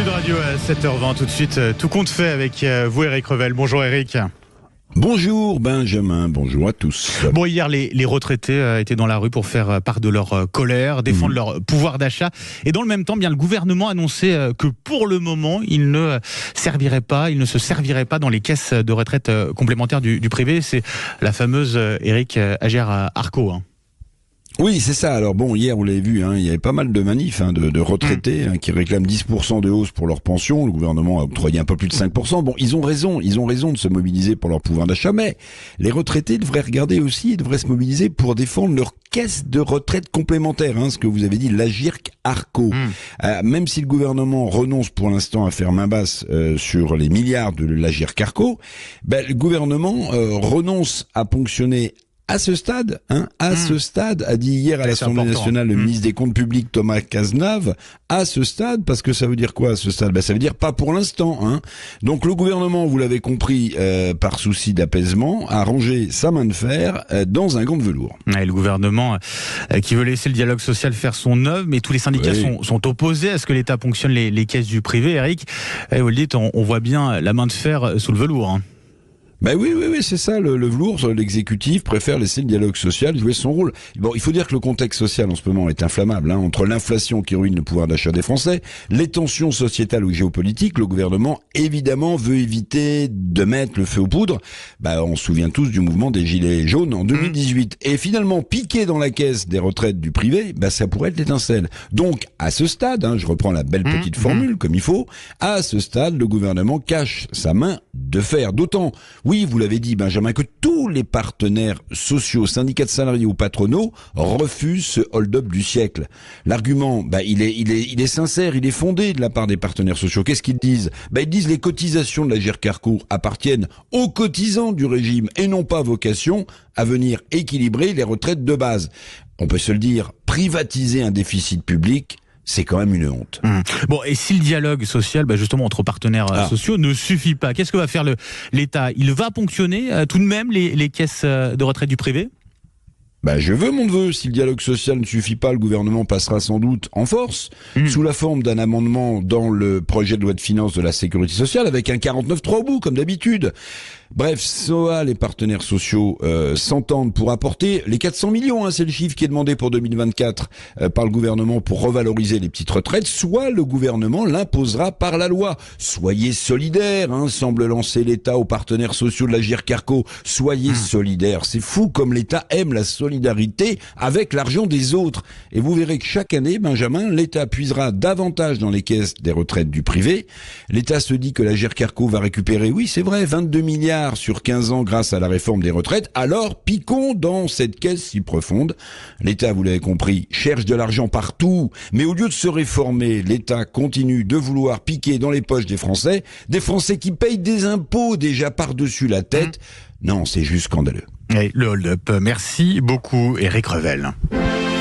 Sud Radio à 7h20 tout de suite. Tout compte fait avec vous, Eric Revel. Bonjour Eric. Bonjour Benjamin, bonjour à tous. Bon, hier, les retraités étaient dans la rue pour faire part de leur colère, défendre leur pouvoir d'achat. Et dans le même temps, bien, le gouvernement annonçait que pour le moment, il ne se servirait pas dans les caisses de retraite complémentaires du privé. C'est la fameuse, Eric, Agirc-Arrco. Oui, c'est ça. Alors bon, hier, on l'avait vu, il y avait pas mal de manifs de retraités qui réclament 10% de hausse pour leur pension. Le gouvernement a octroyé un peu plus de 5%. Bon, ils ont raison de se mobiliser pour leur pouvoir d'achat, mais les retraités devraient regarder aussi et devraient se mobiliser pour défendre leur caisse de retraite complémentaire, ce que vous avez dit, l'Agirc-Arrco. Même si le gouvernement renonce pour l'instant à faire main basse sur les milliards de l'Agirc-Arrco, le gouvernement renonce à ponctionner à ce stade, a dit hier à l'Assemblée nationale le ministre des Comptes publics Thomas Cazenave, à ce stade, parce que ça veut dire quoi à ce stade ? Ça veut dire pas pour l'instant. Donc le gouvernement, vous l'avez compris, par souci d'apaisement, a rangé sa main de fer dans un gant de velours. Et le gouvernement qui veut laisser le dialogue social faire son œuvre, mais tous les syndicats sont opposés à ce que l'État ponctionne les caisses du privé. Eric, vous le dites, on voit bien la main de fer sous le velours. Oui, c'est ça, le velours, l'exécutif préfère laisser le dialogue social jouer son rôle. Bon, il faut dire que le contexte social en ce moment est inflammable, entre l'inflation qui ruine le pouvoir d'achat des Français, les tensions sociétales ou géopolitiques, le gouvernement, évidemment, veut éviter de mettre le feu aux poudres. On se souvient tous du mouvement des Gilets jaunes en 2018. Et finalement, piquer dans la caisse des retraites du privé, ça pourrait être l'étincelle. Donc, à ce stade, je reprends la belle petite formule comme il faut, à ce stade, le gouvernement cache sa main de fer. D'autant, oui, vous l'avez dit, Benjamin, que tous les partenaires sociaux, syndicats de salariés ou patronaux refusent ce hold-up du siècle. L'argument, il est sincère, il est fondé de la part des partenaires sociaux. Qu'est-ce qu'ils disent ? Ils disent les cotisations de l'Agirc-Arrco appartiennent aux cotisants du régime et n'ont pas vocation à venir équilibrer les retraites de base. On peut se le dire, privatiser un déficit public, c'est quand même une honte. Bon, et si le dialogue social, justement entre partenaires sociaux, ne suffit pas, qu'est-ce que va faire l'État ? Il va ponctionner tout de même les caisses de retraite du privé ? Je veux mon neveu. Si le dialogue social ne suffit pas, le gouvernement passera sans doute en force, sous la forme d'un amendement dans le projet de loi de finances de la sécurité sociale, avec un 49.3 au bout, comme d'habitude. Bref, soit les partenaires sociaux s'entendent pour apporter les 400 millions, c'est le chiffre qui est demandé pour 2024 par le gouvernement pour revaloriser les petites retraites, soit le gouvernement l'imposera par la loi. Soyez solidaires, semble lancer l'État aux partenaires sociaux de l'Agirc-Arrco. Soyez solidaires. C'est fou comme l'État aime la solidarité avec l'argent des autres. Et vous verrez que chaque année, Benjamin, l'État puisera davantage dans les caisses des retraites du privé. L'État se dit que l'Agirc-Arrco va récupérer, oui c'est vrai, 22 milliards sur 15 ans grâce à la réforme des retraites, alors piquons dans cette caisse si profonde. L'État, vous l'avez compris, cherche de l'argent partout, mais au lieu de se réformer, l'État continue de vouloir piquer dans les poches des Français qui payent des impôts déjà par-dessus la tête. Non, c'est juste scandaleux. Et le hold-up, merci beaucoup Eric Revel.